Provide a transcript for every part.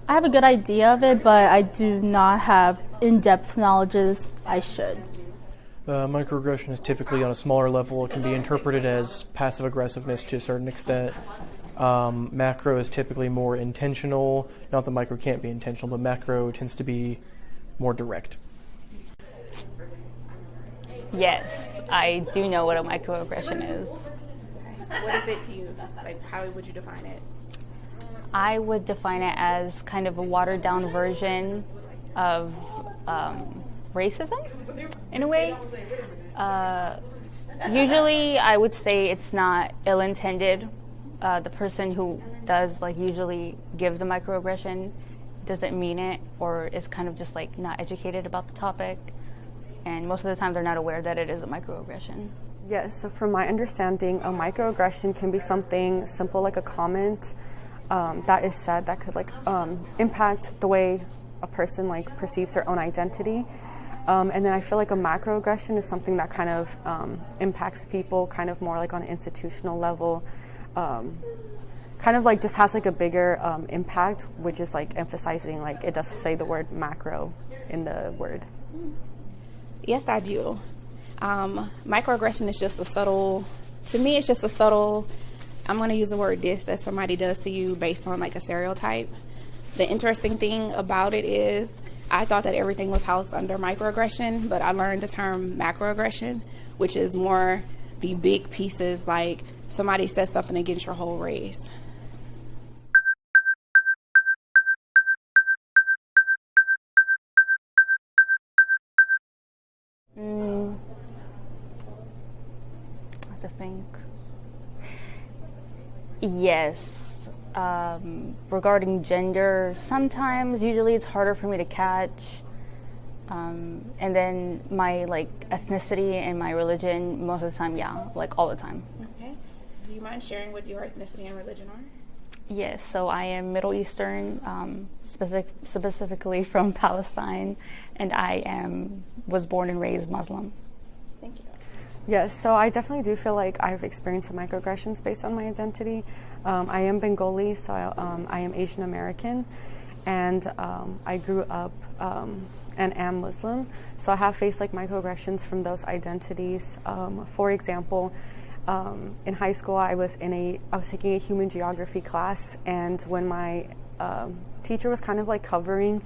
I have a good idea of it, but I do not have in-depth knowledge as I should. Microaggression is typically on a smaller level. It can be interpreted as passive aggressiveness to a certain extent. Macro is typically more intentional. Not that micro can't be intentional, but macro tends to be more direct. Yes, I do know what a microaggression is. What is it to you? Like, how would you define it? I would define it as kind of a watered down version of racism, in a way. Usually, I would say it's not ill-intended. The person who does usually give the microaggression doesn't mean it, or is kind of just not educated about the topic. And most of the time, they're not aware that it is a microaggression. Yes, so from my understanding, a microaggression can be something simple like a comment that is said that could impact the way a person perceives their own identity. And then I feel like a macroaggression is something that kind of impacts people kind of more on an institutional level, kind of just has a bigger impact, which is emphasizing it does say the word macro in the word. Yes, I do. Microaggression is just a subtle, to me, it's just a subtle, I'm going to use the word diss that somebody does to you based on a stereotype. The interesting thing about it is I thought that everything was housed under microaggression, but I learned the term macroaggression, which is more the big pieces, like somebody says something against your whole race. I have to think. Yes. Regarding gender, sometimes, usually it's harder for me to catch. And then my ethnicity and my religion, most of the time, yeah, all the time. Okay. Do you mind sharing what your ethnicity and religion are? Yes, so I am Middle Eastern, specifically from Palestine, and I was born and raised Muslim. Thank you. Yes, so I definitely do feel like I've experienced some microaggressions based on my identity. I am Bengali, so I am Asian American, and I grew up and am Muslim. So I have faced microaggressions from those identities. For example, in high school, I was taking a human geography class, and when my teacher was kind of covering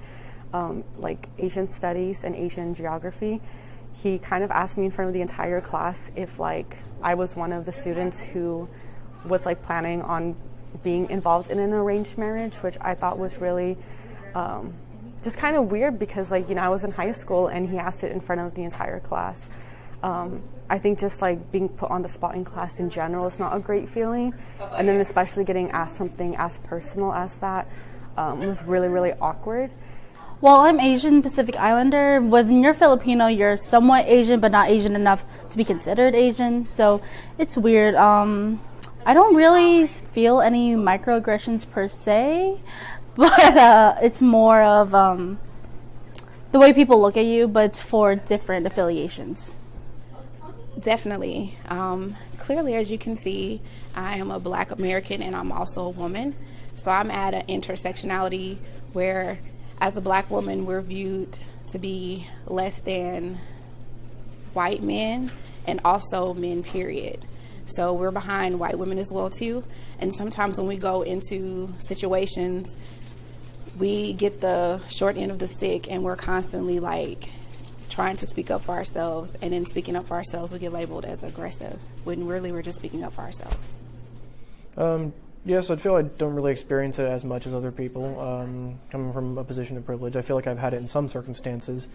Asian studies and Asian geography, he kind of asked me in front of the entire class if I was one of the students who was planning on being involved in an arranged marriage, which I thought was really just kind of weird because I was in high school and he asked it in front of the entire class. I think just being put on the spot in class in general is not a great feeling, and then especially getting asked something as personal as that was really, really awkward. Well, I'm Asian Pacific Islander. When you're Filipino, you're somewhat Asian, but not Asian enough to be considered Asian. So it's weird. I don't really feel any microaggressions per se, but it's more of the way people look at you, but it's for different affiliations. Definitely. Clearly, as you can see, I am a Black American and I'm also a woman. So I'm at an intersectionality where, as a Black woman, we're viewed to be less than white men and also men, period. So we're behind white women as well, too. And sometimes when we go into situations, we get the short end of the stick and we're constantly trying to speak up for ourselves, and in speaking up for ourselves, we get labeled as aggressive when really we're just speaking up for ourselves. Yes, I feel I don't really experience it as much as other people. Coming from a position of privilege, I feel like I've had it in some circumstances.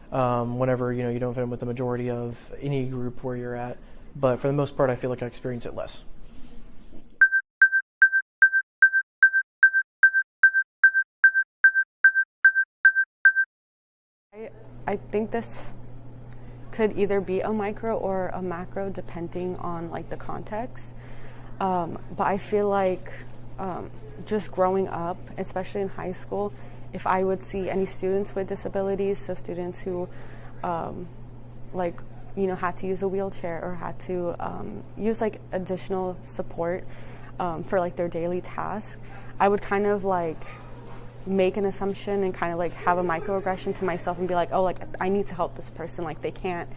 Whenever you don't fit in with the majority of any group where you're at, but for the most part, I feel like I experience it less. I think this could either be a micro or a macro depending on the context. But I feel just growing up, especially in high school, if I would see any students with disabilities, so students who had to use a wheelchair or had to use additional support for their daily tasks, I would kind of make an assumption and kind of like have a microaggression to myself and be like, oh, like I need to help this person, like they can't,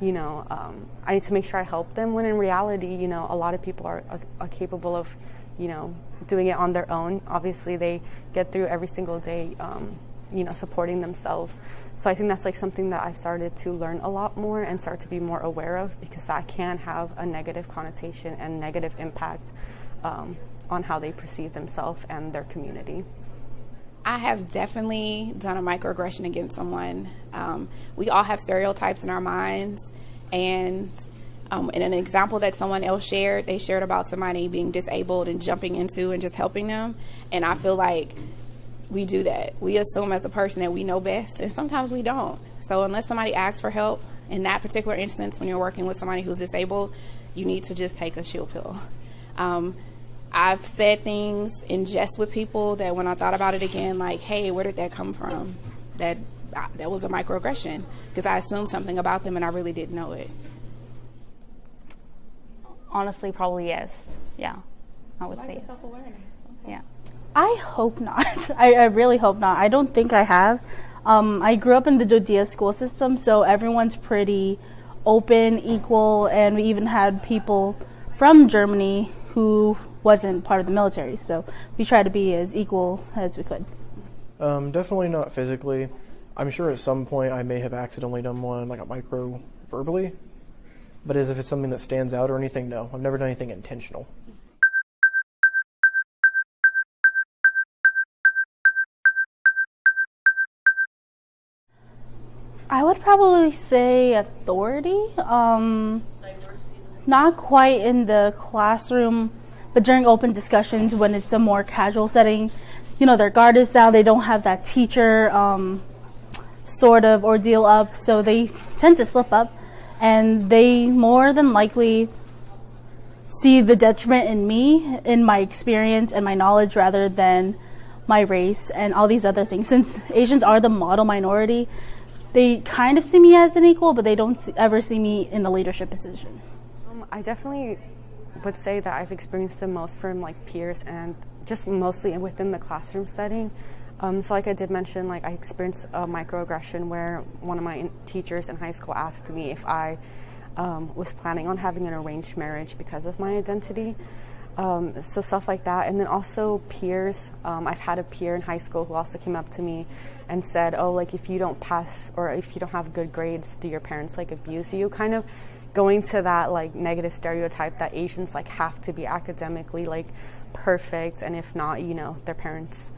I need to make sure I help them, when in reality, a lot of people are capable of, doing it on their own. Obviously they get through every single day, supporting themselves. So I think that's like something that I've started to learn a lot more and start to be more aware of, because that can have a negative connotation and negative impact on how they perceive themselves and their community. I have definitely done a microaggression against someone. We all have stereotypes in our minds, and in an example that someone else shared, they shared about somebody being disabled and jumping into and just helping them. And I feel like we do that. We assume as a person that we know best, and sometimes we don't. So unless somebody asks for help, in that particular instance, when you're working with somebody who's disabled, you need to just take a chill pill. I've said things in jest with people that when I thought about it again, like, hey, where did that come from? That was a microaggression, because I assumed something about them and I really didn't know it. Honestly, probably yes. Yeah, I would say yes. Self-awareness. Okay. Yeah. I hope not. I really hope not. I don't think I have. I grew up in the Judea school system, so everyone's pretty open, equal, and we even had people from Germany who wasn't part of the military, so we tried to be as equal as we could. Definitely not physically. I'm sure at some point I may have accidentally done one, like a micro verbally, but as if it's something that stands out or anything, no. I've never done anything intentional. I would probably say authority. Not quite in the classroom, but during open discussions when it's a more casual setting, their guard is down, they don't have that teacher sort of ordeal up, so they tend to slip up, and they more than likely see the detriment in me, in my experience and my knowledge, rather than my race and all these other things. Since Asians are the model minority, they kind of see me as an equal, but they don't ever see me in the leadership position. I definitely would say that I've experienced the most from like peers and just mostly within the classroom setting. So like I did mention, like I experienced a microaggression where one of my teachers in high school asked me if I was planning on having an arranged marriage because of my identity. So stuff like that. And then also peers. I've had a peer in high school who also came up to me and said, oh, like if you don't pass or if you don't have good grades, do your parents like abuse you? Kind of going to that like negative stereotype that Asians like have to be academically like perfect, and if not, their parents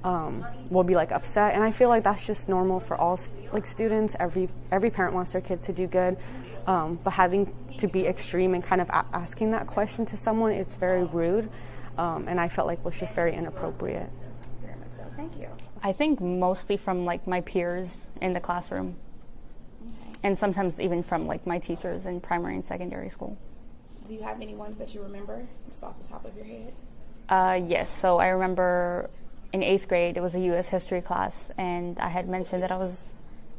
will be like upset. And I feel like that's just normal for all like students. Every parent wants their kid to do good, but having to be extreme and kind of asking that question to someone, it's very rude, and I felt like was just very inappropriate. Very much so. Thank you. I think mostly from like my peers in the classroom, and sometimes even from like my teachers in primary and secondary school. Do you have any ones that you remember just off the top of your head? Yes, so I remember in 8th grade, it was a U.S. history class, and I had mentioned that I was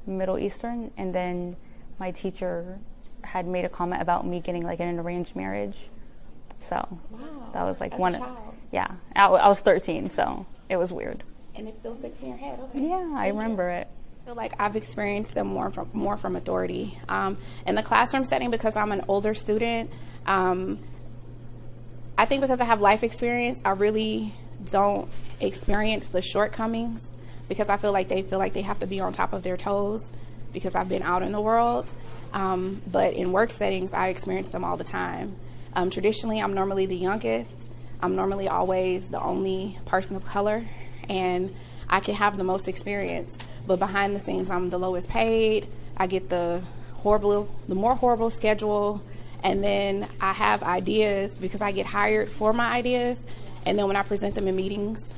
Middle Eastern, and then my teacher had made a comment about me getting like an arranged marriage. So that was like one. Yeah, I was 13, so it was weird. And it still sticks in your head. Okay. Yeah, I remember it. I feel like I've experienced them more from authority. In the classroom setting, because I'm an older student, I think because I have life experience, I really don't experience the shortcomings, because I feel like they have to be on top of their toes because I've been out in the world. But in work settings, I experience them all the time. Traditionally, I'm normally the youngest. I'm normally always the only person of color, and I can have the most experience. But behind the scenes, I'm the lowest paid. I get the more horrible schedule. And then I have ideas because I get hired for my ideas. And then when I present them in meetings,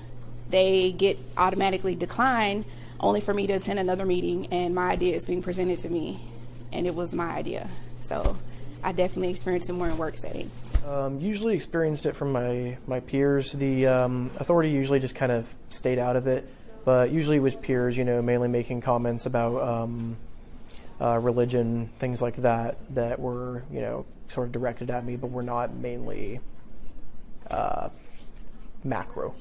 they get automatically declined, only for me to attend another meeting and my idea is being presented to me. And it was my idea. So I definitely experienced it more in work setting. Usually experienced it from my peers. The authority usually just kind of stayed out of it. But usually with peers, mainly making comments about religion, things like that were, sort of directed at me, but were not mainly macro.